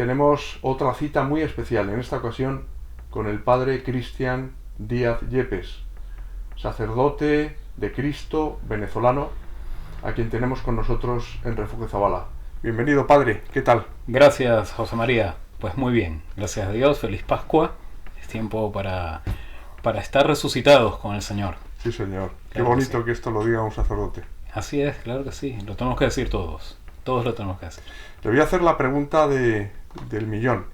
tenemos otra cita muy especial, en esta ocasión con el padre Cristian Díaz Yepes, sacerdote de Cristo venezolano, a quien tenemos con nosotros en Refugio Zabala. Bienvenido, padre, ¿qué tal? Gracias, José María. Pues muy bien, gracias a Dios, feliz Pascua. Es tiempo para estar resucitados con el Señor. Sí, señor. Qué Claro bonito que sí. que esto lo diga un sacerdote. Así es, claro que sí, lo tenemos que decir todos. Todos lo tenemos que decir. Le voy a hacer la pregunta del millón.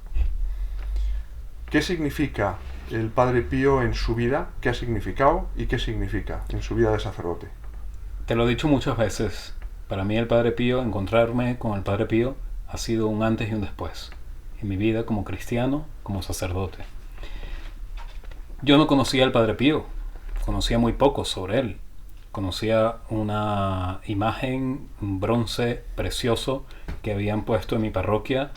¿Qué significa el Padre Pío en su vida? ¿Qué ha significado y qué significa en su vida de sacerdote? Te lo he dicho muchas veces. Para mí el Padre Pío, encontrarme con el Padre Pío, ha sido un antes y un después. En mi vida como cristiano, como sacerdote. Yo no conocía al Padre Pío. Conocía muy poco sobre él. Conocía una imagen, un bronce precioso que habían puesto en mi parroquia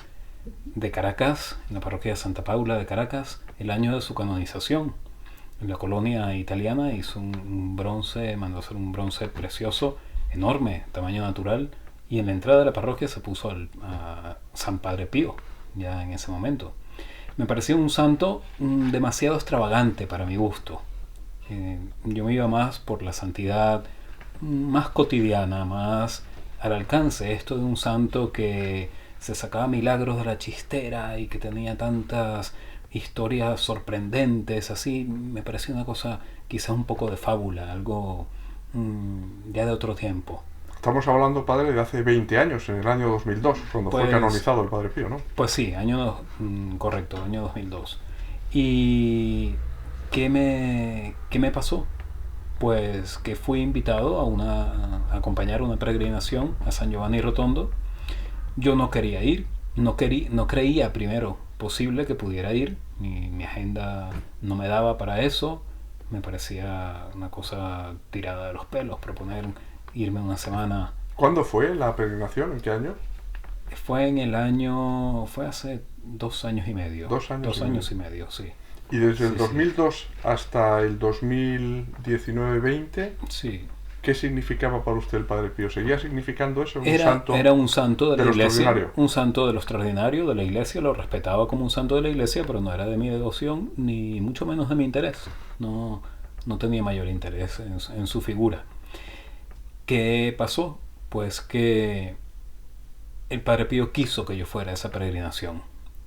de Caracas, en la parroquia de Santa Paula de Caracas, el año de su canonización. En la colonia italiana hizo un bronce, mandó hacer un bronce precioso, enorme, tamaño natural, y en la entrada de la parroquia se puso a San Padre Pío, ya en ese momento. Me parecía un santo demasiado extravagante para mi gusto. Yo me iba más por la santidad más cotidiana, más al alcance. Esto de un santo que se sacaba milagros de la chistera y que tenía tantas historias sorprendentes, así, me parecía una cosa quizás un poco de fábula, algo ya de otro tiempo. Estamos hablando, padre, de hace 20 años, en el año 2002, cuando fue canonizado el Padre Pío, ¿no? Pues sí, correcto, año 2002. ¿Y qué me pasó? Pues que fui invitado a acompañar una peregrinación a San Giovanni Rotondo. Yo no quería ir, no creía primero posible que pudiera ir. Mi agenda no me daba para eso. Me parecía una cosa tirada de los pelos proponer irme una semana. ¿Cuándo fue la peregrinación? ¿En qué año? Fue hace 2 años y medio. 2 años. 2 años y medio, sí. ¿Y desde el Sí, 2002 sí. hasta el 2019-20, Sí. qué significaba para usted el Padre Pío? ¿Seguía significando eso? Era un santo de la iglesia, extraordinario. un santo de lo extraordinario de la iglesia, lo respetaba como un santo de la iglesia, pero no era de mi devoción, ni mucho menos de mi interés. No tenía mayor interés en su figura. ¿Qué pasó? Pues que el Padre Pío quiso que yo fuera a esa peregrinación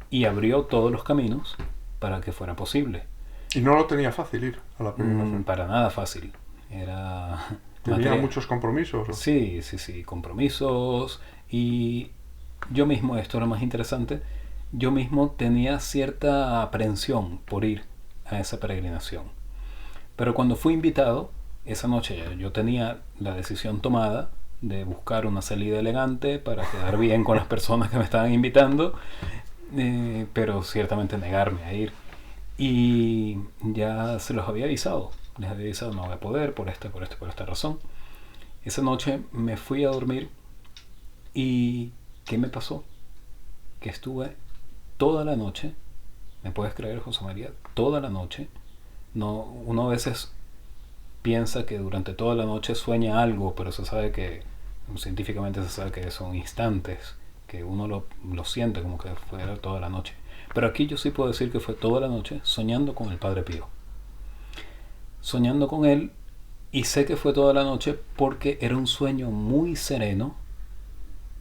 y abrió todos los caminos para que fuera posible. Y no lo tenía fácil ir a la peregrinación. Para nada fácil. Era ¿Tenía muchos compromisos? Sí, compromisos. Y yo mismo, esto es lo más interesante, yo mismo tenía cierta aprensión por ir a esa peregrinación. Pero cuando fui invitado, esa noche yo tenía la decisión tomada de buscar una salida elegante para quedar bien con las personas que me estaban invitando, pero ciertamente negarme a ir. Y ya se los había avisado. Les había avisado, no voy a poder por esta razón. Esa noche me fui a dormir y ¿qué me pasó? Que estuve toda la noche, ¿me puedes creer, José María? Toda la noche. No, uno a veces piensa que durante toda la noche sueña algo, pero se sabe que, científicamente se sabe que son instantes, que uno lo siente como que fue toda la noche. Pero aquí yo sí puedo decir que fue toda la noche soñando con el Padre Pío. Soñando con él, y sé que fue toda la noche porque era un sueño muy sereno.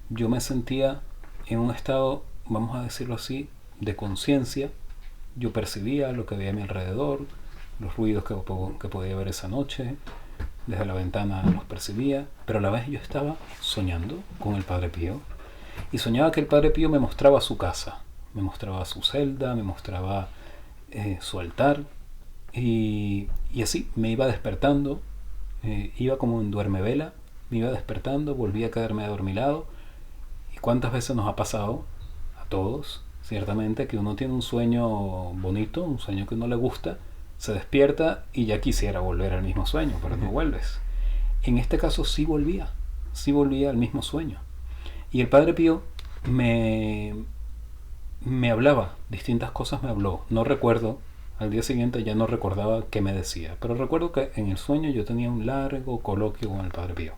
Yo me sentía en un estado, vamos a decirlo así, de conciencia. Yo percibía lo que había a mi alrededor, los ruidos que podía ver esa noche. Desde la ventana los percibía, pero a la vez yo estaba soñando con el Padre Pío. Y soñaba que el Padre Pío me mostraba su casa, me mostraba su celda, me mostraba su altar. Y así me iba despertando, iba como en duermevela, me iba despertando, volvía a quedarme adormilado. ¿Y cuántas veces nos ha pasado, a todos, ciertamente, que uno tiene un sueño bonito, un sueño que no le gusta, se despierta y ya quisiera volver al mismo sueño, pero no vuelves? En este caso sí volvía al mismo sueño. Y el Padre Pío me hablaba, distintas cosas me habló. No recuerdo, al día siguiente ya no recordaba qué me decía, pero recuerdo que en el sueño yo tenía un largo coloquio con el Padre Pío.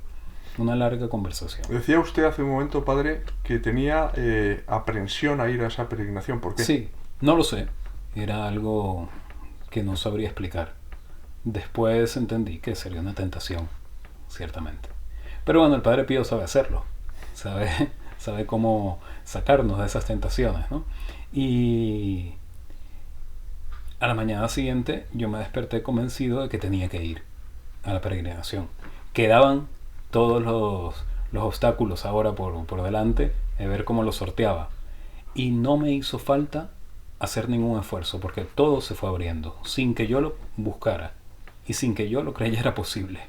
una larga conversación. Decía usted hace un momento, padre, que tenía aprensión a ir a esa peregrinación. ¿Por qué? Sí, no lo sé. Era algo que no sabría explicar. Después entendí que sería una tentación, ciertamente. Pero bueno, el Padre Pío sabe hacerlo. Sabe, sabe cómo sacarnos de esas tentaciones, ¿no? Y a la mañana siguiente yo me desperté convencido de que tenía que ir a la peregrinación. Quedaban todos los obstáculos ahora por delante, de ver cómo los sorteaba. Y no me hizo falta hacer ningún esfuerzo, porque todo se fue abriendo, sin que yo lo buscara y sin que yo lo creyera posible.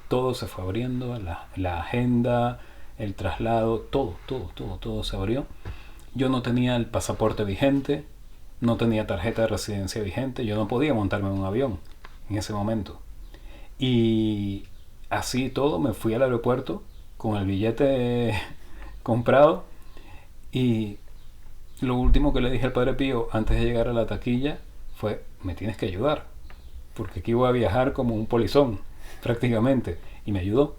Todo se fue abriendo, la agenda, el traslado, todo se abrió. Yo no tenía el pasaporte vigente, no tenía tarjeta de residencia vigente, yo no podía montarme en un avión en ese momento. Y así todo me fui al aeropuerto con el billete comprado y lo último que le dije al Padre Pío antes de llegar a la taquilla fue: me tienes que ayudar, porque aquí voy a viajar como un polizón prácticamente. Y me ayudó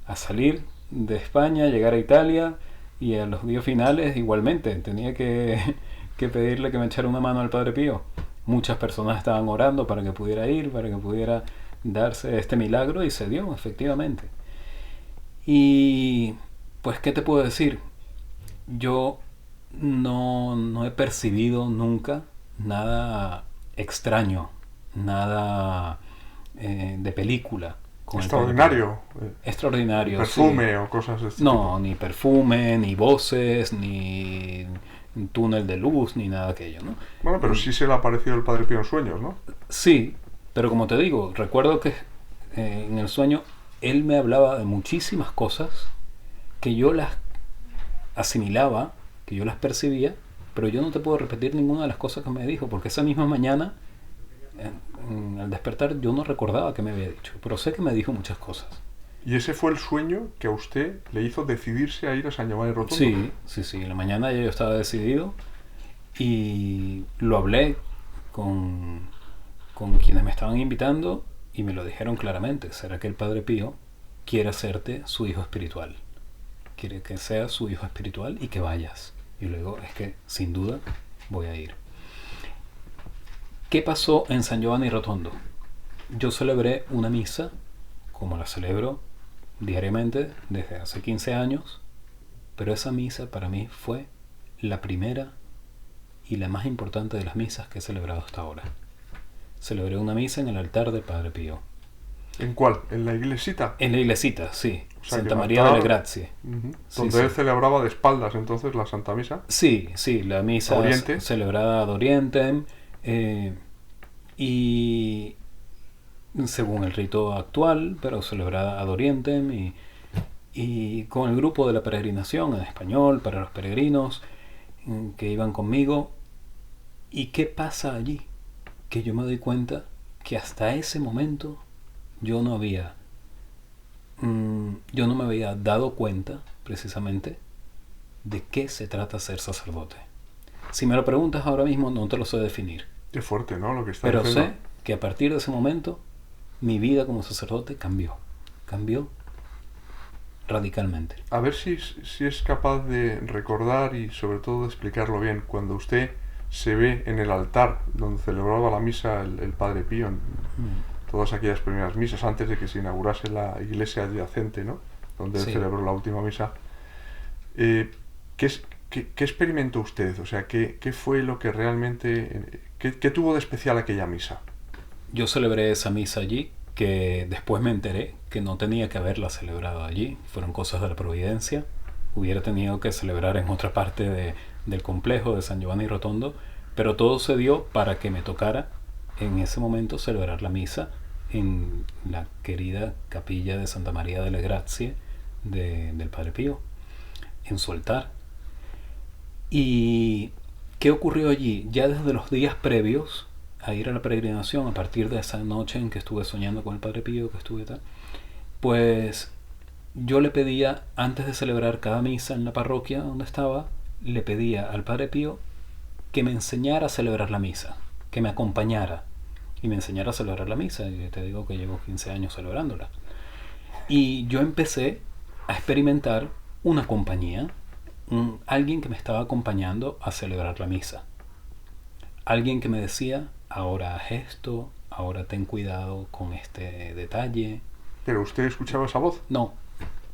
a salir de España, llegar a Italia, y a los días finales igualmente tenía que pedirle que me echara una mano al Padre Pío. Muchas personas estaban orando para que pudiera ir, para que pudiera darse este milagro, y se dio efectivamente. Y pues, ¿qué te puedo decir? Yo no he percibido nunca nada extraño, nada de película con extraordinario. Extraordinario, Perfume, sí. O cosas de este No, tipo. ni perfume, ni voces, ni un túnel de luz, ni nada de aquello, ¿no? Bueno, pero sí se le ha aparecido el Padre Pío en sueños, ¿no? Sí, pero como te digo, recuerdo que en el sueño él me hablaba de muchísimas cosas que yo las asimilaba, que yo las percibía, pero yo no te puedo repetir ninguna de las cosas que me dijo, porque esa misma mañana, al despertar, yo no recordaba qué me había dicho, pero sé que me dijo muchas cosas. ¿Y ese fue el sueño que a usted le hizo decidirse a ir a San Giovanni Rotondo? Sí. En la mañana ya yo estaba decidido y lo hablé con quienes me estaban invitando y me lo dijeron claramente: ¿será que el Padre Pío quiere hacerte su hijo espiritual? Quiere que seas su hijo espiritual y que vayas. Y luego es que sin duda voy a ir. ¿Qué pasó en San Giovanni Rotondo? Yo celebré una misa como la celebro diariamente desde hace 15 años, pero esa misa para mí fue la primera y la más importante de las misas que he celebrado hasta ahora. Celebré una misa en el altar del Padre Pío. ¿En cuál? ¿En la iglesita? En la iglesita, sí. O sea, Santa María delle Grazie. Donde él celebraba de espaldas entonces la Santa Misa. Sí, la misa celebrada ad orientem, y según el rito actual, pero celebrada ad orientem, y con el grupo de la peregrinación en español para los peregrinos que iban conmigo. ¿Y qué pasa allí? Que yo me doy cuenta que hasta ese momento yo no me había dado cuenta precisamente de qué se trata ser sacerdote. Si me lo preguntas ahora mismo, no te lo sé definir. Qué fuerte, ¿no? Lo que está Pero diciendo. sé que a partir de ese momento mi vida como sacerdote cambió radicalmente. A ver si es capaz de recordar y sobre todo de explicarlo bien. Cuando usted se ve en el altar donde celebraba la misa el Padre Pío, en todas aquellas primeras misas, antes de que se inaugurase la iglesia adyacente, ¿no? Donde él celebró la última misa. ¿Qué experimentó usted? O sea, ¿qué fue lo que realmente... ¿Qué tuvo de especial aquella misa? Yo celebré esa misa allí, que después me enteré que no tenía que haberla celebrado allí. Fueron cosas de la providencia. Hubiera tenido que celebrar en otra parte del complejo de San Giovanni Rotondo, pero todo se dio para que me tocara en ese momento celebrar la misa en la querida capilla de Santa María delle Grazie del Padre Pío, en su altar. ¿Y qué ocurrió allí? Ya desde los días previos a ir a la peregrinación, a partir de esa noche en que estuve soñando con el Padre Pío, que estuve tal, pues yo le pedía, antes de celebrar cada misa en la parroquia donde estaba, le pedía al Padre Pío que me enseñara a celebrar la misa, que me acompañara y me enseñara a celebrar la misa. Y te digo que llevo 15 años celebrándola. Y yo empecé a experimentar una compañía, alguien que me estaba acompañando a celebrar la misa. Alguien que me decía, ahora haz esto, ahora ten cuidado con este detalle. ¿Pero usted escuchaba esa voz? No,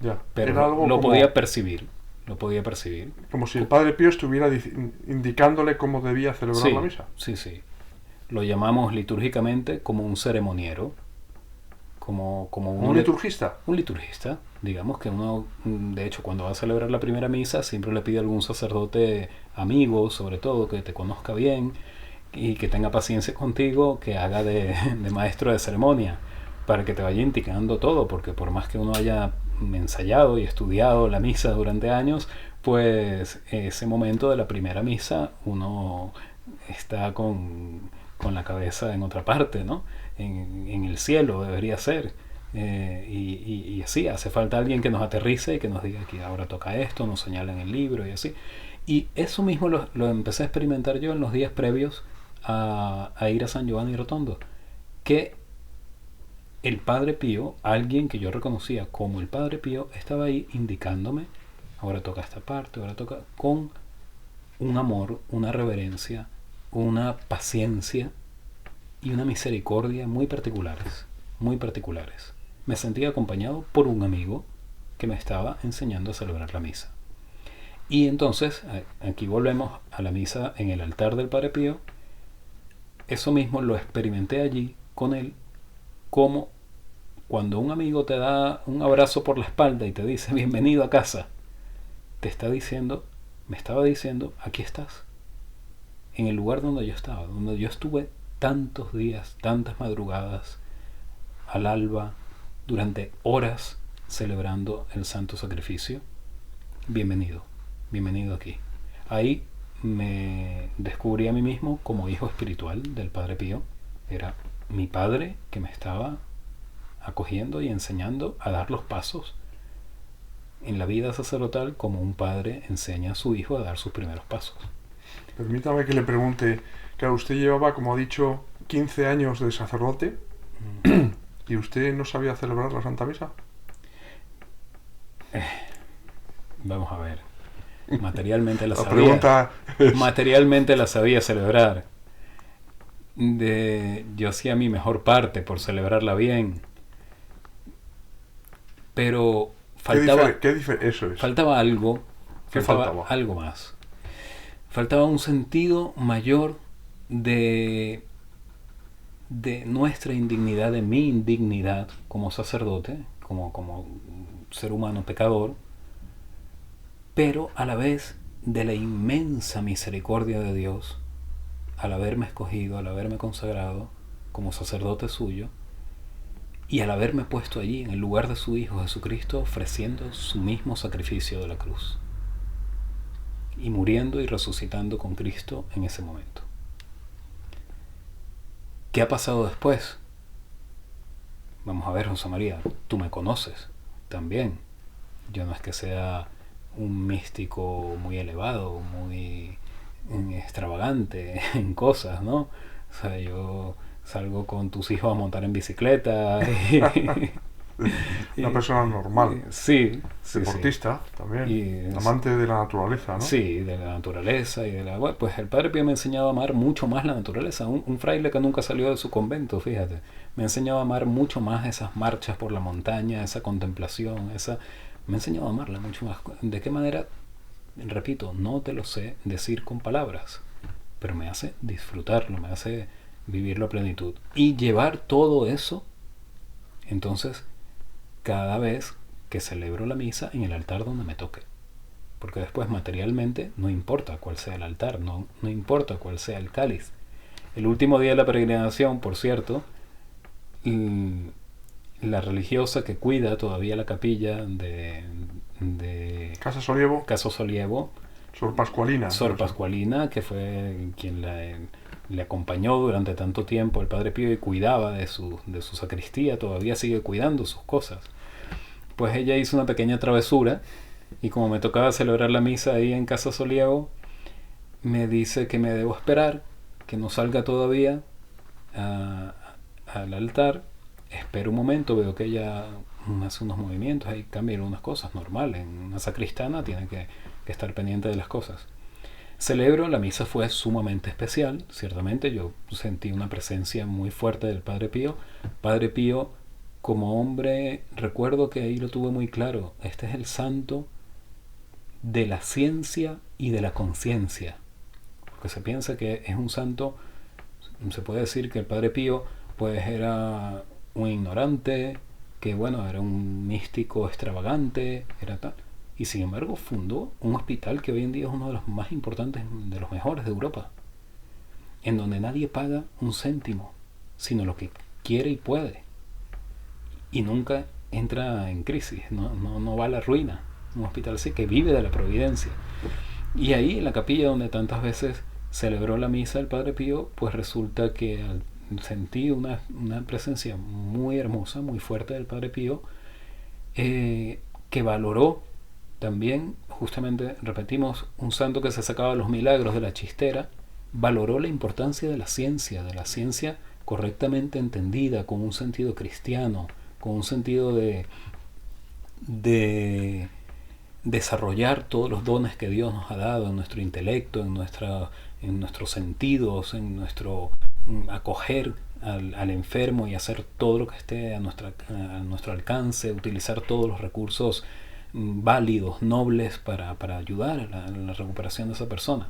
Ya. pero Era algo lo como, podía percibir. Lo podía percibir. como si el Padre Pío estuviera indicándole cómo debía celebrar Sí, la misa. sí, sí. Lo llamamos litúrgicamente como un ceremoniero, como ¿Un liturgista? un liturgista. Digamos que uno, de hecho, cuando va a celebrar la primera misa, siempre le pide a algún sacerdote amigo, sobre todo, que te conozca bien y que tenga paciencia contigo, que haga de maestro de ceremonia, para que te vaya indicando todo, porque por más que uno haya ensayado y estudiado la misa durante años, pues ese momento de la primera misa uno está con la cabeza en otra parte, ¿no? En el cielo debería ser. Y así, hace falta alguien que nos aterrice y que nos diga que ahora toca esto, nos señala en el libro y así. Y eso mismo lo empecé a experimentar yo en los días previos a ir a San Giovanni Rotondo, que el Padre Pío, alguien que yo reconocía como el Padre Pío, estaba ahí indicándome, ahora toca esta parte, ahora toca, con un amor, una reverencia, una paciencia y una misericordia muy particulares, muy particulares. Me sentía acompañado por un amigo que me estaba enseñando a celebrar la misa. Y entonces, aquí volvemos a la misa en el altar del Padre Pío. Eso mismo lo experimenté allí con él, como cuando un amigo te da un abrazo por la espalda y te dice bienvenido a casa, te está diciendo, me estaba diciendo, aquí estás, en el lugar donde yo estaba, donde yo estuve tantos días, tantas madrugadas, al alba, durante horas celebrando el santo sacrificio. Bienvenido, bienvenido aquí. Ahí me descubrí a mí mismo como hijo espiritual del Padre Pío. Era mi padre que me estaba acogiendo y enseñando a dar los pasos en la vida sacerdotal como un padre enseña a su hijo a dar sus primeros pasos. Permítame que le pregunte, claro, usted llevaba, como ha dicho, 15 años de sacerdote y usted no sabía celebrar la Santa Misa. Vamos a ver. Materialmente la sabía. Pregunta es... Materialmente la sabía celebrar. Yo hacía mi mejor parte por celebrarla bien. Pero faltaba... Eso es. Faltaba algo. ¿Qué faltaba? Algo más. Faltaba un sentido mayor de nuestra indignidad, de mi indignidad como sacerdote, como ser humano pecador, pero a la vez de la inmensa misericordia de Dios al haberme escogido, al haberme consagrado como sacerdote suyo y al haberme puesto allí en el lugar de su Hijo Jesucristo, ofreciendo su mismo sacrificio de la cruz y muriendo y resucitando con Cristo en ese momento. ¿Qué ha pasado después? Vamos a ver, José María, tú me conoces también. Yo no es que sea un místico muy elevado, muy extravagante en cosas, ¿no? O sea, yo salgo con tus hijos a montar en bicicleta Una persona normal. Sí, deportista sí. También, amante de la naturaleza, ¿no? Sí, de la naturaleza y de la... Bueno, pues el Padre Pío me ha enseñado a amar mucho más la naturaleza. Un fraile que nunca salió de su convento, fíjate. Me ha enseñado a amar mucho más esas marchas por la montaña, esa contemplación, me ha enseñado a amarla mucho más. ¿De qué manera? Repito, no te lo sé decir con palabras, pero me hace disfrutarlo, me hace vivirlo a plenitud. Y llevar todo eso, entonces, cada vez que celebro la misa en el altar donde me toque. Porque después materialmente no importa cuál sea el altar, no importa cuál sea el cáliz. El último día de la peregrinación, por cierto, la religiosa que cuida todavía la capilla de Casa Solievo, Sor Pascualina, que fue quien le acompañó durante tanto tiempo al Padre Pío y cuidaba de su sacristía, todavía sigue cuidando sus cosas. Pues ella hizo una pequeña travesura y como me tocaba celebrar la misa ahí en Casa Solievo, me dice que me debo esperar, que no salga todavía al altar. Espero un momento, veo que ella hace unos movimientos, ahí cambia algunas cosas, normal. En una sacristana tiene que estar pendiente de las cosas. Celebro, la misa fue sumamente especial, ciertamente yo sentí una presencia muy fuerte del Padre Pío. Padre Pío, como hombre, recuerdo que ahí lo tuve muy claro, este es el santo de la ciencia y de la conciencia, porque se piensa que es un santo, se puede decir que el Padre Pío pues era un ignorante, que bueno, era un místico extravagante, era tal. Y sin embargo fundó un hospital que hoy en día es uno de los más importantes, de los mejores de Europa, en donde nadie paga un céntimo, sino lo que quiere y puede. Y nunca entra en crisis, no va a la ruina. Un hospital así que vive de la providencia. Y ahí en la capilla donde tantas veces celebró la misa el Padre Pío, pues resulta que sentí una presencia muy hermosa, muy fuerte del Padre Pío, que valoró también, justamente, repetimos, un santo que se sacaba los milagros de la chistera, valoró la importancia de la ciencia correctamente entendida, con un sentido cristiano, con un sentido de desarrollar todos los dones que Dios nos ha dado en nuestro intelecto, en nuestros sentidos, en nuestro acoger al enfermo y hacer todo lo que esté a nuestro alcance, utilizar todos los recursos válidos, nobles para ayudar a la recuperación de esa persona.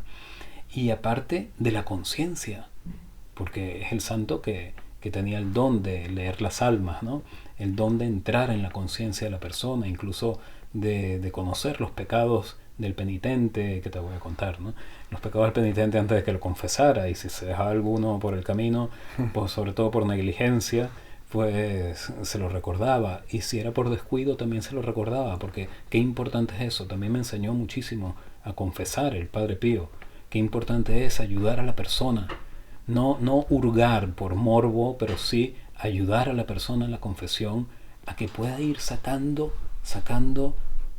Y aparte de la conciencia, porque es el santo que tenía el don de leer las almas, ¿no? El don de entrar en la conciencia de la persona, incluso de conocer los pecados del penitente, que te voy a contar, ¿no? Los pecados del penitente antes de que lo confesara, y si se dejaba alguno por el camino, pues sobre todo por negligencia, pues se lo recordaba, y si era por descuido también se lo recordaba, porque qué importante es eso. También me enseñó muchísimo a confesar el Padre Pío, qué importante es ayudar a la persona, no hurgar por morbo, pero sí ayudar a la persona en la confesión a que pueda ir sacando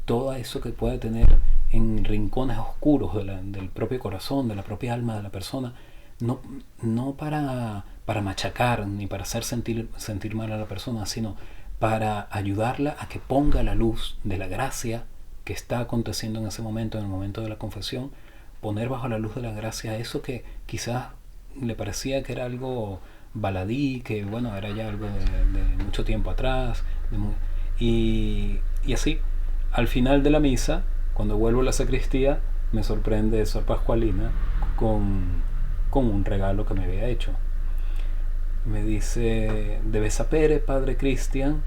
todo eso que puede tener en rincones oscuros del propio corazón, de la propia alma de la persona, no para machacar ni para hacer sentir mal a la persona, sino para ayudarla a que ponga la luz de la gracia que está aconteciendo en ese momento, en el momento de la confesión, poner bajo la luz de la gracia eso que quizás le parecía que era algo baladí, que bueno, era ya algo de mucho tiempo atrás, y así, al final de la misa, cuando vuelvo a la sacristía, me sorprende Sor Pascualina con un regalo que me había hecho. Me dice: debe sapere, Padre Cristian,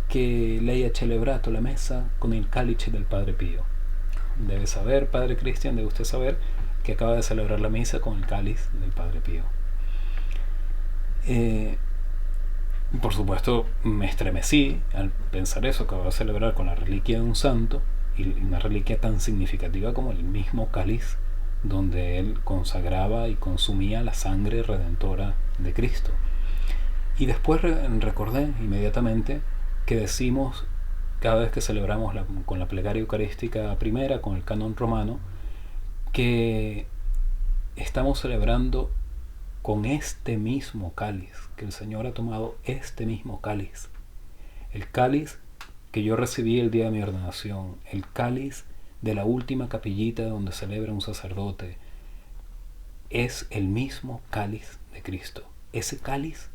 che lei ha celebrato la messa con il calice del Padre Pío. Debe saber, Padre Cristian, debe usted saber que acaba de celebrar la misa con el cáliz del Padre Pío. Por supuesto, me estremecí al pensar eso, que acabo de celebrar con la reliquia de un santo, y una reliquia tan significativa como el mismo cáliz donde él consagraba y consumía la sangre redentora de Cristo. Y después recordé inmediatamente que decimos, cada vez que celebramos con la plegaria eucarística primera, con el canon romano, que estamos celebrando con este mismo cáliz, que el Señor ha tomado este mismo cáliz, el cáliz que yo recibí el día de mi ordenación, el cáliz de la última capillita donde celebra un sacerdote, es el mismo cáliz de Cristo, ese cáliz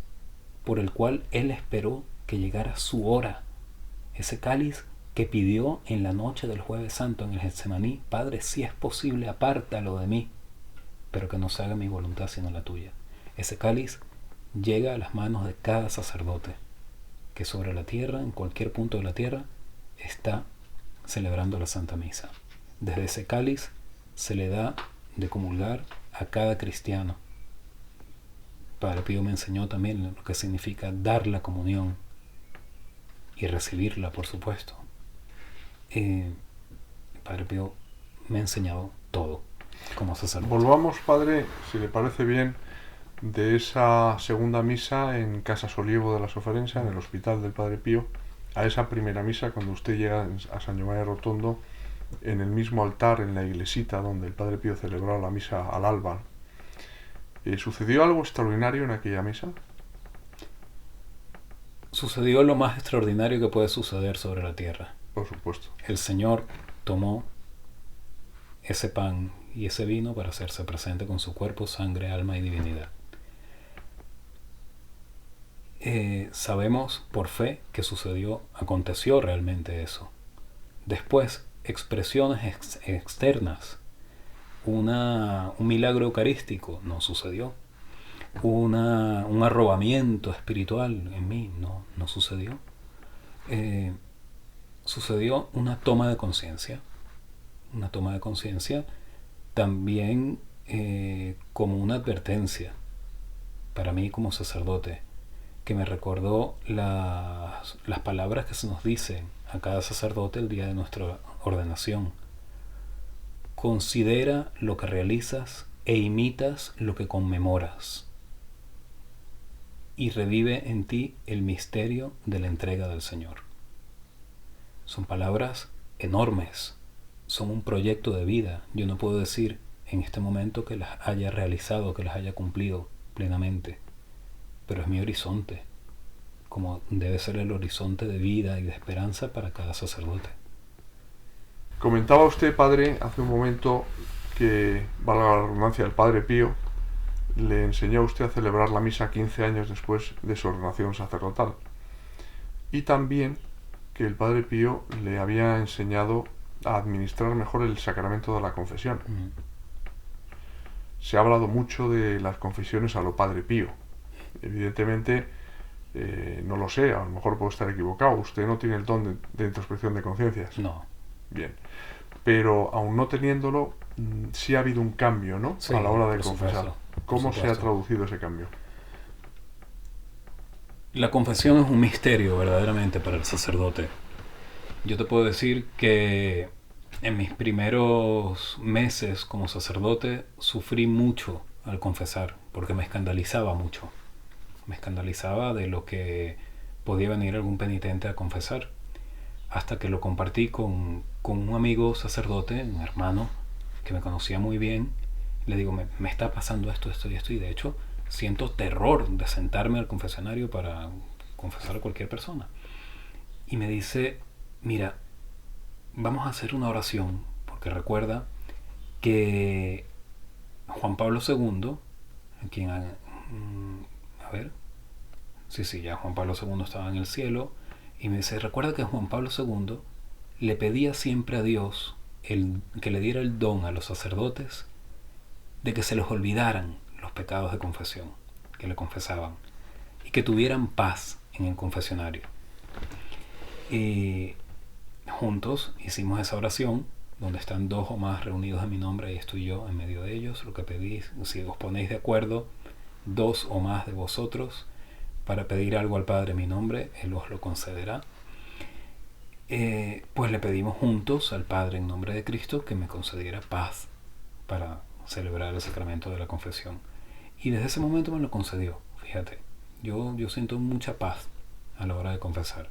por el cual Él esperó que llegara su hora, ese cáliz que pidió en la noche del Jueves Santo en el Getsemaní: Padre, si es posible, apártalo de mí, pero que no se haga mi voluntad sino la tuya. Ese cáliz llega a las manos de cada sacerdote que sobre la tierra, en cualquier punto de la tierra, está celebrando la Santa Misa. Desde ese cáliz se le da de comulgar a cada cristiano. Padre Pío me enseñó también lo que significa dar la comunión y recibirla, por supuesto. Padre Pío me ha enseñado todo como sacerdote. Volvamos, Padre, si le parece bien, de esa segunda misa en Casa Soliego de la Soferenza, en el Hospital del Padre Pío, a esa primera misa cuando usted llega a San Giovanni Rotondo, en el mismo altar, en la iglesita donde el Padre Pío celebró la misa al alba. ¿Sucedió algo extraordinario en aquella misa? sucedió lo más extraordinario que puede suceder sobre la tierra. Por supuesto. El Señor tomó ese pan y ese vino para hacerse presente con su cuerpo, sangre, alma y divinidad. Sabemos por fe que aconteció realmente eso. Después, expresiones externas, un milagro eucarístico no sucedió. Un arrobamiento espiritual en mí no sucedió. Sucedió una toma de conciencia. Una toma de conciencia también como una advertencia para mí como sacerdote, que me recordó las palabras que se nos dicen a cada sacerdote el día de nuestra ordenación. Considera lo que realizas e imitas lo que conmemoras, y revive en ti el misterio de la entrega del Señor. Son palabras enormes, son un proyecto de vida. Yo no puedo decir en este momento que las haya realizado, que las haya cumplido plenamente, pero es mi horizonte, como debe ser el horizonte de vida y de esperanza para cada sacerdote. Comentaba usted, padre, hace un momento que, valga la redundancia, el padre Pío le enseñó a usted a celebrar la misa 15 años después de su ordenación sacerdotal. Y también que el padre Pío le había enseñado a administrar mejor el sacramento de la confesión. Se ha hablado mucho de las confesiones a lo padre Pío. Evidentemente, no lo sé, a lo mejor puedo estar equivocado. Usted no tiene el don de introspección de conciencias. No. Bien. Pero aún no teniéndolo, sí ha habido un cambio, ¿no? Sí, a la hora de por confesar. supuesto, ¿Cómo por se ha supuesto. traducido ese cambio? La confesión es un misterio verdaderamente para el sacerdote. Yo te puedo decir que en mis primeros meses como sacerdote sufrí mucho al confesar, porque me escandalizaba mucho. Me escandalizaba de lo que podía venir algún penitente a confesar, hasta que lo compartí con un amigo sacerdote, un hermano que me conocía muy bien. Le digo, me está pasando esto y esto, y de hecho siento terror de sentarme al confesionario para confesar a cualquier persona. Y me dice, mira, vamos a hacer una oración, porque recuerda que Juan Pablo II, quien ya Juan Pablo II estaba en el cielo, y me dice, recuerda que Juan Pablo II le pedía siempre a Dios que le diera el don a los sacerdotes de que se les olvidaran los pecados de confesión que le confesaban y que tuvieran paz en el confesionario. Y juntos hicimos esa oración, donde están 2 o más reunidos en mi nombre, y estoy yo en medio de ellos. Lo que pedís, si os ponéis de acuerdo 2 o más de vosotros para pedir algo al Padre en mi nombre, Él os lo concederá. Pues le pedimos juntos al Padre en nombre de Cristo que me concediera paz para celebrar el sacramento de la confesión. Y desde ese momento me lo concedió. Fíjate, yo siento mucha paz a la hora de confesar.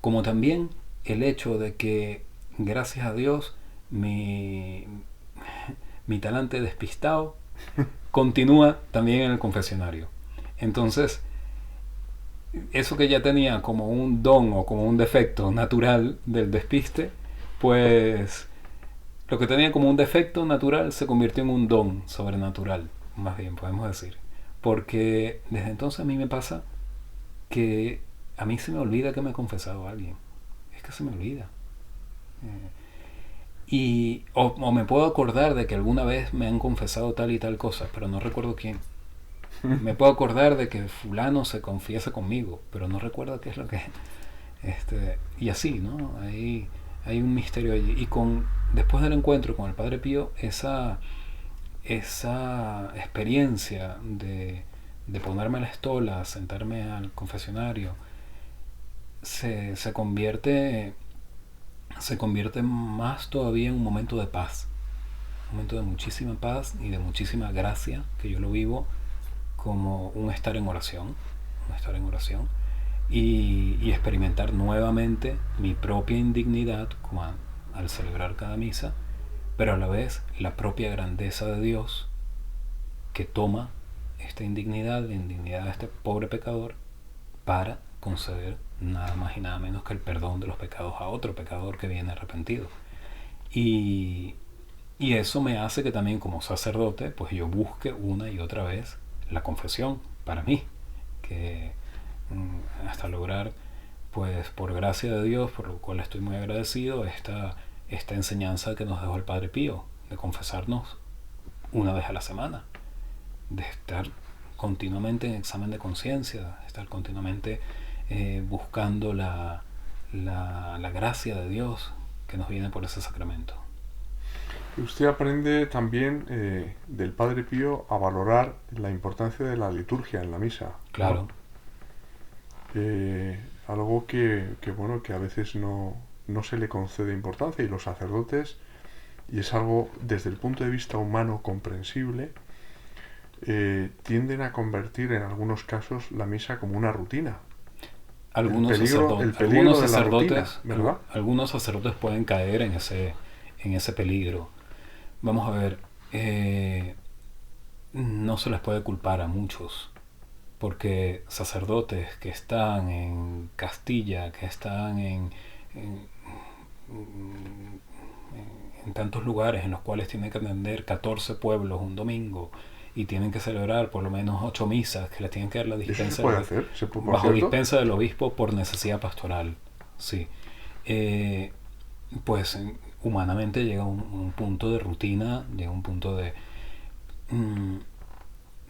Como también el hecho de que, gracias a Dios, mi talante despistado continúa también en el confesionario. Entonces, eso que ya tenía como un don o como un defecto natural del despiste, pues lo que tenía como un defecto natural se convirtió en un don sobrenatural, más bien podemos decir. Porque desde entonces a mí me pasa que a mí se me olvida que me ha confesado alguien. Es que se me olvida. O me puedo acordar de que alguna vez me han confesado tal y tal cosa, pero no recuerdo quién. Me puedo acordar de que fulano se confiesa conmigo, pero no recuerdo qué es lo que... y así, ¿no? Hay un misterio allí. Y después del encuentro con el Padre Pío, esa experiencia de ponerme a la estola, sentarme al confesionario, se convierte más todavía en un momento de paz, un momento de muchísima paz y de muchísima gracia, que yo lo vivo como un estar en oración, y experimentar nuevamente mi propia indignidad al celebrar cada misa, pero a la vez la propia grandeza de Dios, que toma esta indignidad, la indignidad de este pobre pecador, para conceder nada más y nada menos que el perdón de los pecados a otro pecador que viene arrepentido. Y, y eso me hace que también como sacerdote, pues yo busque una y otra vez la confesión para mí, que hasta lograr, pues por gracia de Dios, por lo cual estoy muy agradecido, esta enseñanza que nos dejó el Padre Pío, de confesarnos una vez a la semana, de estar continuamente en examen de conciencia, de estar continuamente buscando la gracia de Dios que nos viene por ese sacramento. Usted aprende también del Padre Pío a valorar la importancia de la liturgia en la misa. Claro. Algo que bueno, que a veces no se le concede importancia, y los sacerdotes, y es algo desde el punto de vista humano comprensible, tienden a convertir en algunos casos la misa como una rutina. Algunos sacerdotes pueden caer en ese peligro. Vamos a ver, no se les puede culpar a muchos, porque sacerdotes que están en Castilla, que están en tantos lugares en los cuales tienen que atender 14 pueblos un domingo y tienen que celebrar por lo menos 8 misas que les tienen que dar la dispensa. ¿Eso se puede hacer? Bajo dispensa del obispo por necesidad pastoral. Sí. Pues humanamente llega un punto de rutina, llega un punto de...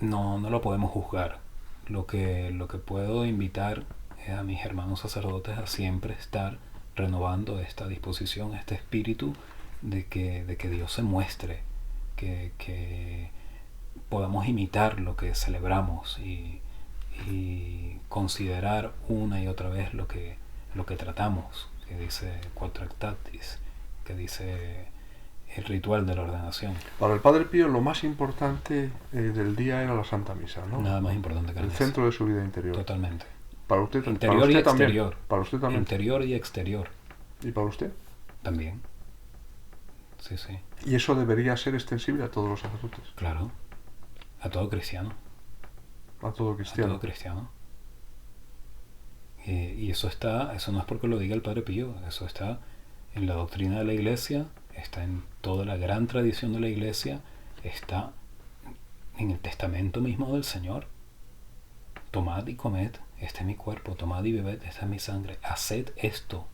no lo podemos juzgar. Lo que puedo invitar es a mis hermanos sacerdotes a siempre estar renovando esta disposición, este espíritu de que Dios se muestre, que podamos imitar lo que celebramos y considerar una y otra vez lo que tratamos, que dice Quattractatis, que dice el ritual de la ordenación. Para el Padre Pío lo más importante del día era la Santa Misa, ¿no? Nada más importante que el centro de su vida interior. Totalmente. Para usted, interior para usted y exterior. También. Para usted también. Interior y exterior. ¿Y para usted? También. Sí, sí. ¿Y eso debería ser extensible a todos los sacerdotes? Claro. A todo cristiano. A todo cristiano. A todo cristiano. Y eso no es porque lo diga el Padre Pío, eso está en la doctrina de la Iglesia, está en toda la gran tradición de la Iglesia, está en el testamento mismo del Señor. Tomad y comed, este es mi cuerpo, tomad y bebed, esta es mi sangre, haced esto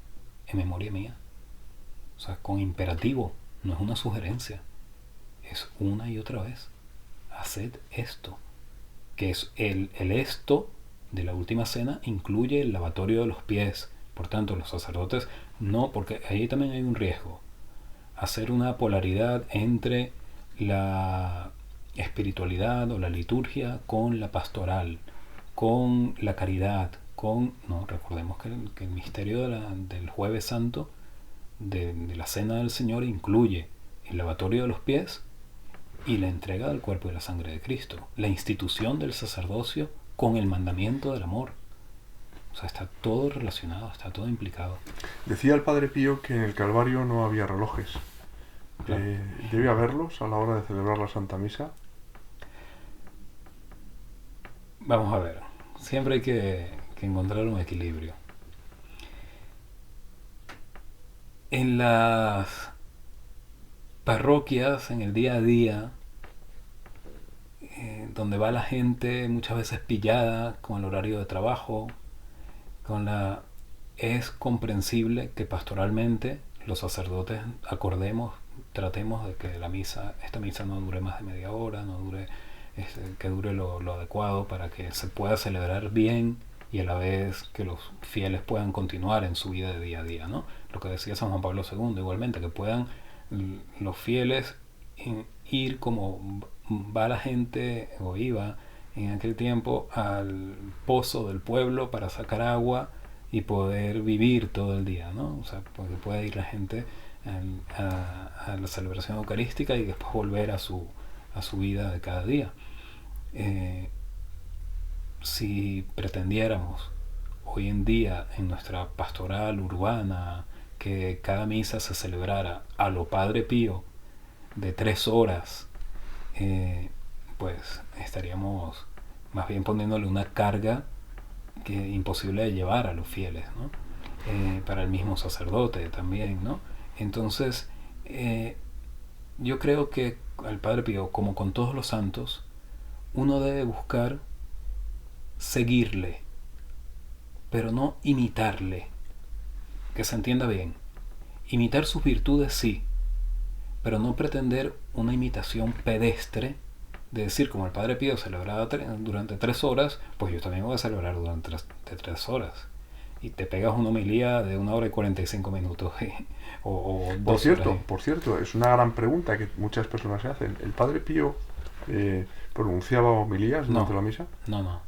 en memoria mía. O sea, con imperativo, no es una sugerencia, es una y otra vez. Haced esto, que es el esto de la última cena, incluye el lavatorio de los pies. Por tanto, los sacerdotes no, porque ahí también hay un riesgo, hacer una polaridad entre la espiritualidad o la liturgia con la pastoral, con la caridad, no, recordemos que el misterio del Jueves Santo, de la Cena del Señor, incluye el lavatorio de los pies y la entrega del cuerpo y la sangre de Cristo, la institución del sacerdocio con el mandamiento del amor. O sea, está todo relacionado, está todo implicado. Decía el Padre Pío que en el Calvario no había relojes. Claro. ¿Debe haberlos a la hora de celebrar la Santa Misa? Vamos a ver, siempre hay que encontrar un equilibrio. En las parroquias, en el día a día, donde va la gente muchas veces pillada con el horario de trabajo, es comprensible que pastoralmente los sacerdotes tratemos de que esta misa no dure más de media hora, que dure lo adecuado para que se pueda celebrar bien y a la vez que los fieles puedan continuar en su vida de día a día, ¿no? Lo que decía San Juan Pablo II igualmente, que puedan los fieles ir como va la gente o iba en aquel tiempo al pozo del pueblo para sacar agua y poder vivir todo el día, ¿no? O sea, porque puede ir la gente a la celebración eucarística y después volver a su vida de cada día. Si pretendiéramos hoy en día en nuestra pastoral urbana que cada misa se celebrara a lo Padre Pío de 3 horas, pues estaríamos más bien poniéndole una carga imposible de llevar a los fieles, ¿no? Para el mismo sacerdote también, ¿no? Entonces, yo creo que al Padre Pío, como con todos los santos, uno debe buscar seguirle, pero no imitarle, que se entienda bien. Imitar sus virtudes sí, pero no pretender una imitación pedestre de decir, como el Padre Pío celebraba durante 3 horas, pues yo también voy a celebrar durante 3 horas. Y te pegas una homilía de 1 hora y 45 minutos o 2 horas. Por cierto, es una gran pregunta que muchas personas se hacen. ¿El Padre Pío pronunciaba homilías durante la misa? No.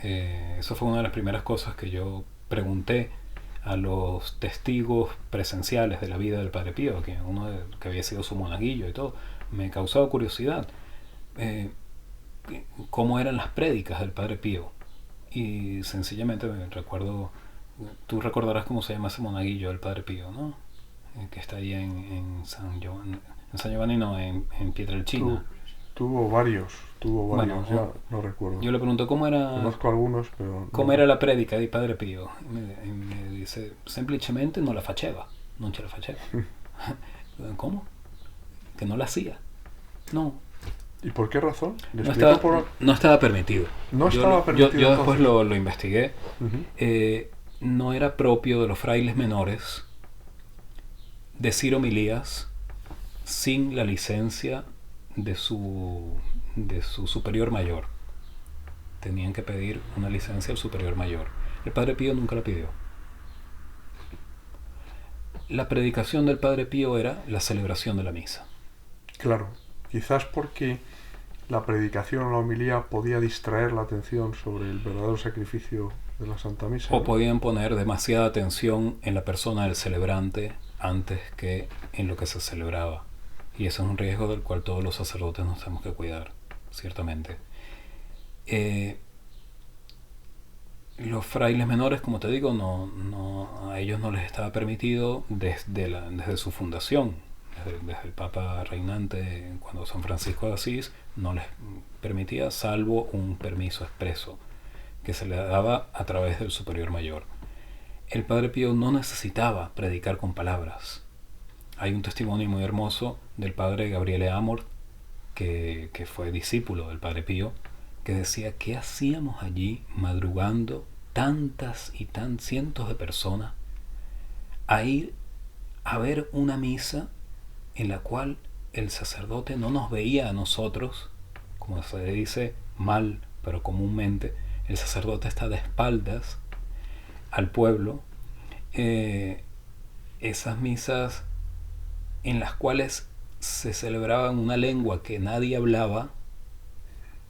Eso fue una de las primeras cosas que yo pregunté a los testigos presenciales de la vida del Padre Pío, que había sido su monaguillo y todo. Me causaba curiosidad cómo eran las prédicas del Padre Pío. Y sencillamente me recuerdo, tú recordarás cómo se llama ese monaguillo del Padre Pío, ¿no? Que está ahí en San Giovanni, en Pietrelcina. Tuvo varios, Bueno, ya no recuerdo. Yo le pregunto cómo era. Conozco algunos, pero ¿Cómo era la prédica del Padre Pío? Y me dice, semplicemente no la faceva, non ce la faceva. ¿Cómo? Que no la hacía. No. ¿Y por qué razón? No estaba permitido. No estaba permitido. Yo después lo investigué. No era propio de los frailes menores decir homilías sin la licencia de su superior mayor. Tenían que pedir una licencia al superior mayor. El Padre Pío nunca la pidió. La predicación del Padre Pío era la celebración de la misa. Claro, quizás porque la predicación o la homilía podía distraer la atención sobre el verdadero sacrificio de la Santa Misa. O podían poner demasiada atención en la persona del celebrante antes que en lo que se celebraba. Y eso es un riesgo del cual todos los sacerdotes nos tenemos que cuidar, ciertamente. Los frailes menores, como te digo, a ellos no les estaba permitido desde su fundación, desde el Papa reinante, cuando San Francisco de Asís, no les permitía, salvo un permiso expreso que se le daba a través del superior mayor. El Padre Pío no necesitaba predicar con palabras. Hay un testimonio muy hermoso del Padre Gabriele Amor, que fue discípulo del Padre Pío, que decía, ¿qué hacíamos allí madrugando cientos de personas a ir a ver una misa en la cual el sacerdote no nos veía a nosotros, como se dice mal, pero comúnmente el sacerdote está de espaldas al pueblo? Esas misas en las cuales se celebraba en una lengua que nadie hablaba,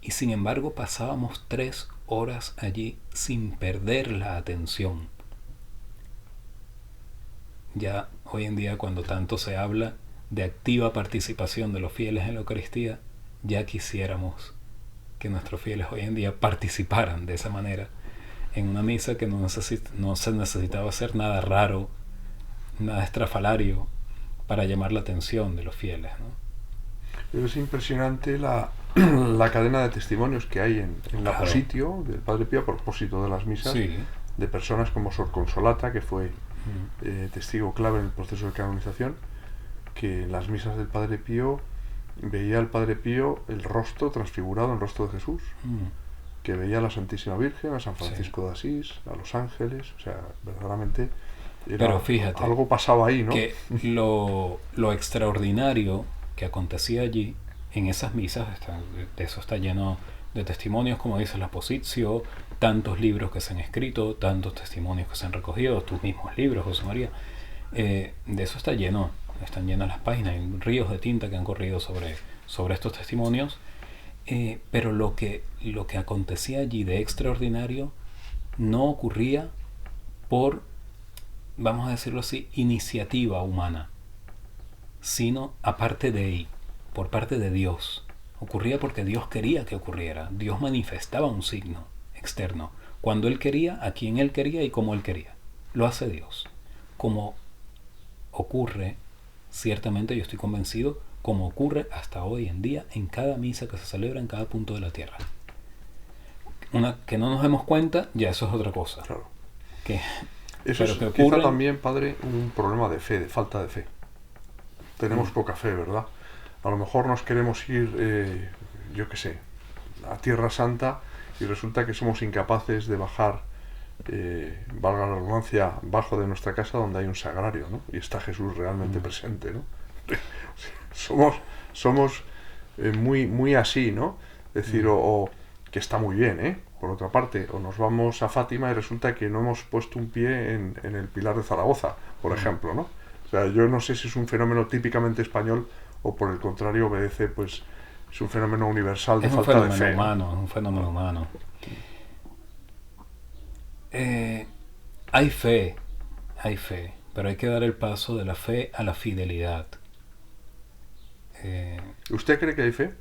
y sin embargo pasábamos 3 horas allí sin perder la atención. Ya hoy en día, cuando tanto se habla de activa participación de los fieles en la Eucaristía, ya quisiéramos que nuestros fieles hoy en día participaran de esa manera en una misa, que no se necesitaba hacer nada raro, nada estrafalario para llamar la atención de los fieles, ¿no? Pero es impresionante la cadena de testimonios que hay en el apositio del Padre Pío a propósito de las misas, sí, de personas como Sor Consolata, que fue testigo clave en el proceso de canonización, que en las misas del Padre Pío veía al Padre Pío el rostro transfigurado, el rostro de Jesús, que veía a la Santísima Virgen, a San Francisco de Asís, a los ángeles, o sea, verdaderamente pero fíjate, algo pasaba ahí, ¿no? Que lo extraordinario que acontecía allí en esas misas, de eso está lleno de testimonios, como dice la Positio, tantos libros que se han escrito, tantos testimonios que se han recogido, tus mismos libros, José María, de eso están llenas las páginas, hay ríos de tinta que han corrido sobre estos testimonios, pero lo que acontecía allí de extraordinario no ocurría por, vamos a decirlo así, iniciativa humana, sino aparte de ahí, por parte de Dios. Ocurría porque Dios quería que ocurriera. Dios manifestaba un signo externo. Cuando Él quería, a quien Él quería y como Él quería. Lo hace Dios. Como ocurre, ciertamente yo estoy convencido, como ocurre hasta hoy en día en cada misa que se celebra en cada punto de la tierra. Que no nos demos cuenta, ya eso es otra cosa. Claro. Que, Eso es que quizá también, padre, un problema de fe, de falta de fe. Tenemos poca fe, ¿verdad? A lo mejor nos queremos ir, yo qué sé, a Tierra Santa y resulta que somos incapaces de bajar, valga la redundancia, bajo de nuestra casa donde hay un sagrario, ¿no? Y está Jesús realmente presente, ¿no? somos muy, muy así, ¿no? Es decir, o que está muy bien, ¿eh? Por otra parte, o nos vamos a Fátima y resulta que no hemos puesto un pie en el Pilar de Zaragoza, por ejemplo, ¿no? O sea, yo no sé si es un fenómeno típicamente español o por el contrario obedece, pues, es un fenómeno universal de falta de fe. Humano, es un fenómeno humano. Hay fe, pero hay que dar el paso de la fe a la fidelidad. ¿Usted cree que hay fe?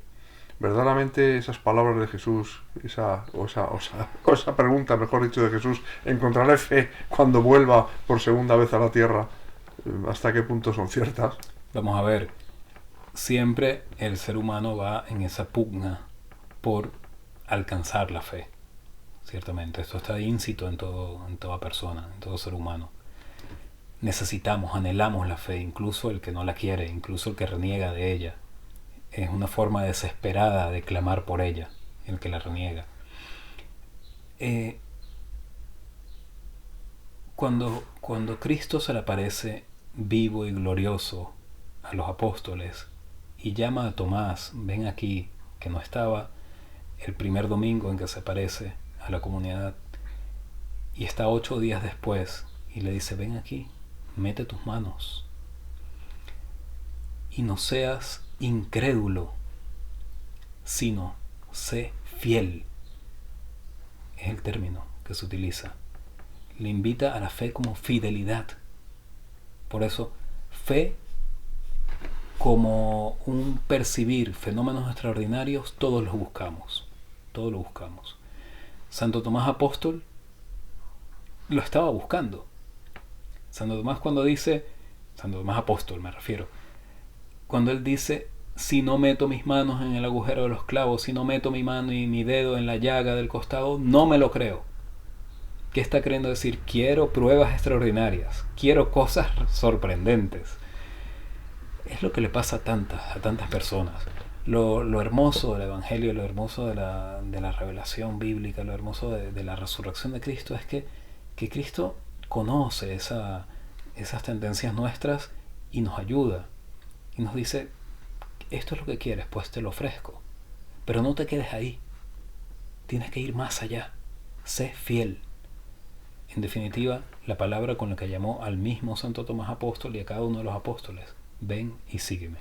¿Verdaderamente esas palabras de Jesús, esa pregunta, mejor dicho, de Jesús, ¿encontraré fe cuando vuelva por segunda vez a la tierra? ¿Hasta qué punto son ciertas? Vamos a ver, siempre el ser humano va en esa pugna por alcanzar la fe. Ciertamente, esto está íncito en toda persona, en todo ser humano. Necesitamos, anhelamos la fe, incluso el que no la quiere, incluso el que reniega de ella. Es una forma desesperada de clamar por ella, el que la reniega. Cuando Cristo se le aparece vivo y glorioso a los apóstoles y llama a Tomás, ven aquí, que no estaba el primer domingo en que se aparece a la comunidad, y está 8 días después y le dice, ven aquí, mete tus manos y no seas incrédulo, sino sé fiel. Es el término que se utiliza. Le invita a la fe como fidelidad. Por eso, fe como un percibir fenómenos extraordinarios, todos los buscamos. Todos lo buscamos. Santo Tomás Apóstol lo estaba buscando. Santo Tomás cuando dice, Santo Tomás Apóstol me refiero, cuando él dice, si no meto mis manos en el agujero de los clavos, si no meto mi mano y mi dedo en la llaga del costado, no me lo creo. ¿Qué está queriendo decir? Quiero pruebas extraordinarias, quiero cosas sorprendentes. Es lo que le pasa a tantas personas. Lo hermoso del Evangelio, lo hermoso de la revelación bíblica, lo hermoso de la resurrección de Cristo es que Cristo conoce esas tendencias nuestras y nos ayuda. Y nos dice, esto es lo que quieres, pues te lo ofrezco. Pero no te quedes ahí. Tienes que ir más allá. Sé fiel. En definitiva, la palabra con la que llamó al mismo Santo Tomás Apóstol y a cada uno de los apóstoles. Ven y sígueme.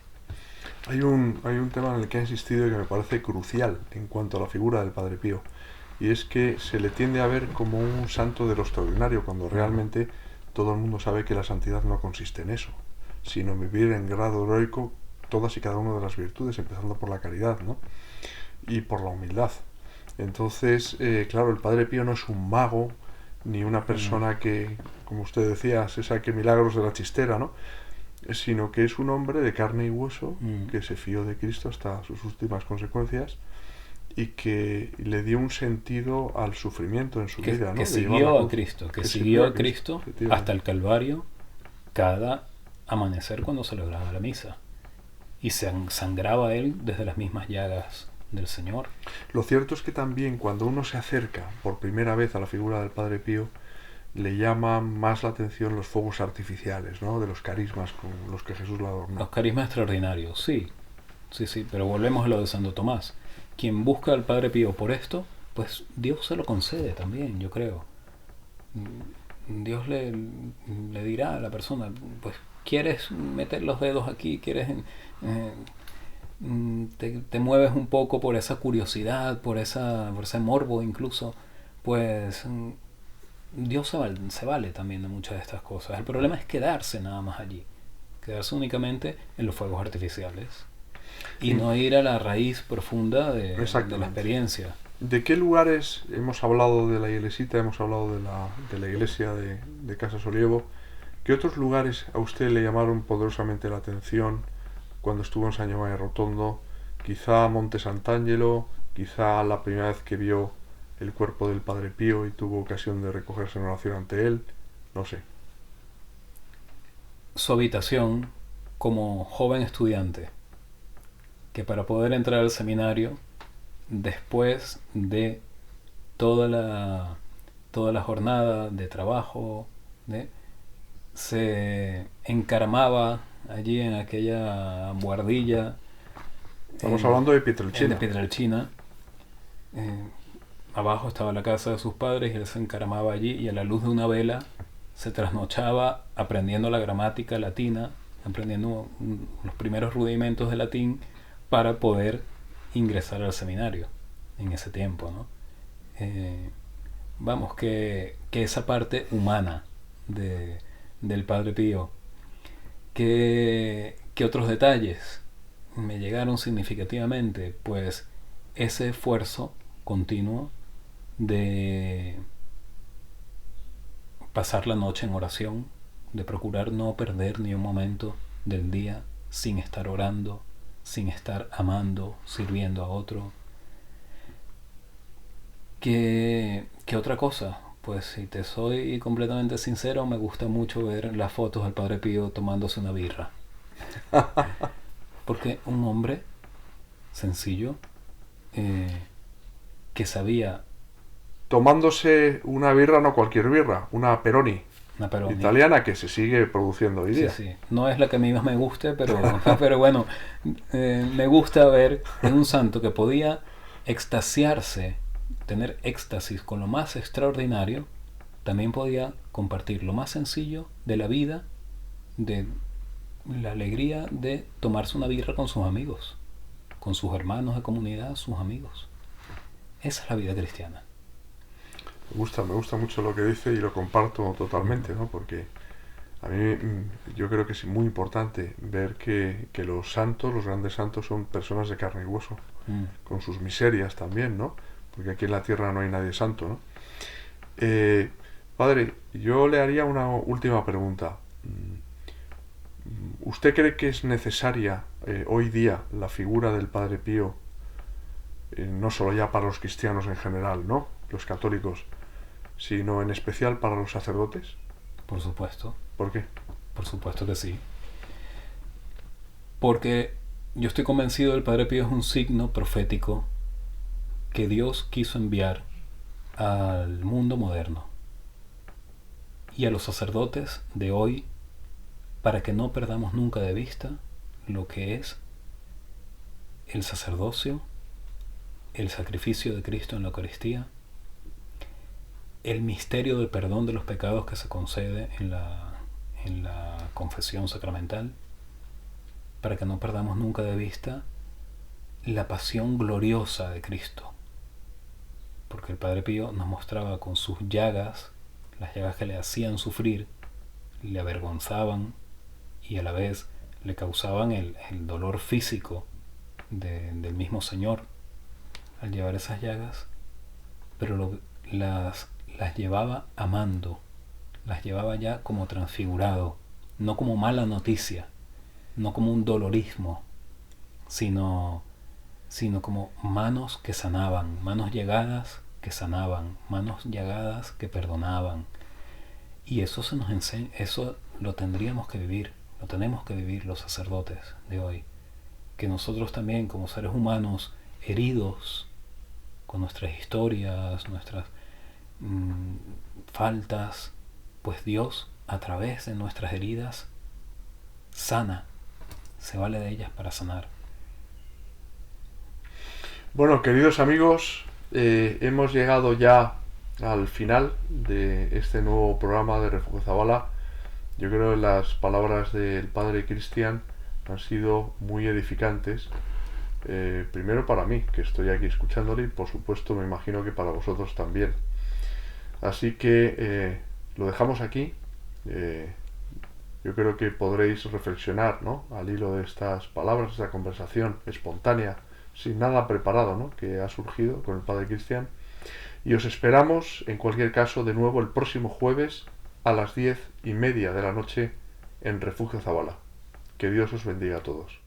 Hay un tema en el que ha insistido y que me parece crucial en cuanto a la figura del Padre Pío. Y es que se le tiende a ver como un santo de lo extraordinario, cuando realmente todo el mundo sabe que la santidad no consiste en eso, sino vivir en grado heroico todas y cada una de las virtudes, empezando por la caridad, ¿no? Y por la humildad. Entonces, claro, el Padre Pío no es un mago, ni una persona que, como usted decía, se saque milagros de la chistera, ¿no? Sino que es un hombre de carne y hueso que se fió de Cristo hasta sus últimas consecuencias y que le dio un sentido al sufrimiento en su vida, ¿no? Que siguió a Cristo hasta el Calvario cada amanecer cuando celebraba la misa, y se sangraba él desde las mismas llagas del Señor. Lo cierto es que también cuando uno se acerca por primera vez a la figura del Padre Pío, le llama más la atención los fuegos artificiales, ¿no? De los carismas con los que Jesús lo adornó. Los carismas extraordinarios, sí, pero volvemos a lo de Santo Tomás. Quien busca al Padre Pío por esto, pues Dios se lo concede también, yo creo. Dios le dirá a la persona, pues quieres meter los dedos aquí, quieres te mueves un poco por esa curiosidad, por ese morbo incluso, pues Dios se vale también de muchas de estas cosas. El problema es quedarse nada más allí, quedarse únicamente en los fuegos artificiales y no ir a la raíz profunda de la experiencia. ¿De qué lugares hemos hablado de la iglesita, hemos hablado de la iglesia de Casa Solievo? ¿Qué otros lugares a usted le llamaron poderosamente la atención cuando estuvo en San Giovanni Rotondo? Quizá Monte Sant'Angelo, quizá la primera vez que vio el cuerpo del Padre Pío y tuvo ocasión de recogerse en oración ante él, no sé. Su habitación como joven estudiante, que para poder entrar al seminario, después de toda la jornada de trabajo, se encaramaba allí en aquella buhardilla Estamos hablando de de Pietrelcina. Pietrelcina. Eh, Abajo estaba la casa de sus padres y él se encaramaba allí y a la luz de una vela se trasnochaba aprendiendo la gramática latina, aprendiendo los primeros rudimentos de latín para poder ingresar al seminario en ese tiempo, ¿no? Vamos, que esa parte humana del Padre Pío. ¿Qué otros detalles me llegaron significativamente? Pues ese esfuerzo continuo de pasar la noche en oración, de procurar no perder ni un momento del día sin estar orando, sin estar amando, sirviendo a otro. ¿Qué otra cosa? Pues si te soy completamente sincero, me gusta mucho ver las fotos del Padre Pío tomándose una birra. Porque un hombre sencillo, que sabía... Tomándose una birra, no cualquier birra, una Peroni, Una Peroni italiana, que se sigue produciendo hoy día. Sí. No es la que a mí más me guste, pero bueno, me gusta ver en un santo que podía extasiarse, tener éxtasis con lo más extraordinario, también podía compartir lo más sencillo de la vida, de la alegría de tomarse una birra con sus amigos, con sus hermanos de comunidad, sus amigos. Esa es la vida cristiana. Me gusta mucho lo que dice y lo comparto totalmente, ¿no? Porque a mí yo creo que es muy importante ver que los santos, los grandes santos, son personas de carne y hueso, con sus miserias también, ¿no? Porque aquí en la tierra no hay nadie santo, ¿no? Padre, yo le haría una última pregunta. ¿Usted cree que es necesaria hoy día la figura del Padre Pío, no solo ya para los cristianos en general, ¿no? Los católicos, sino en especial para los sacerdotes? Por supuesto. ¿Por qué? Por supuesto que sí. Porque yo estoy convencido del Padre Pío es un signo profético que Dios quiso enviar al mundo moderno y a los sacerdotes de hoy para que no perdamos nunca de vista lo que es el sacerdocio, el sacrificio de Cristo en la Eucaristía, el misterio del perdón de los pecados que se concede en la confesión sacramental, para que no perdamos nunca de vista la pasión gloriosa de Cristo. Porque el Padre Pío nos mostraba con sus llagas, las llagas que le hacían sufrir, le avergonzaban y a la vez le causaban el dolor físico del mismo Señor al llevar esas llagas, pero las llevaba amando, las llevaba ya como transfigurado, no como mala noticia, no como un dolorismo, sino como manos que sanaban, manos llagadas que sanaban, manos llagadas que perdonaban. Y eso se nos enseña, eso lo tendríamos que vivir, lo tenemos que vivir los sacerdotes de hoy. Que nosotros también, como seres humanos heridos, con nuestras historias, nuestras faltas, pues Dios, a través de nuestras heridas, sana, se vale de ellas para sanar. Bueno, queridos amigos, hemos llegado ya al final de este nuevo programa de Refugio Zabala. Yo creo que las palabras del Padre Cristian han sido muy edificantes, primero para mí, que estoy aquí escuchándole, y por supuesto me imagino que para vosotros también. Así que lo dejamos aquí. Yo creo que podréis reflexionar, ¿no?, al hilo de estas palabras, esta conversación espontánea, sin nada preparado, ¿no?, que ha surgido con el Padre Cristian. Y os esperamos, en cualquier caso, de nuevo el próximo jueves a las 10:30 de la noche en Refugio Zabala. Que Dios os bendiga a todos.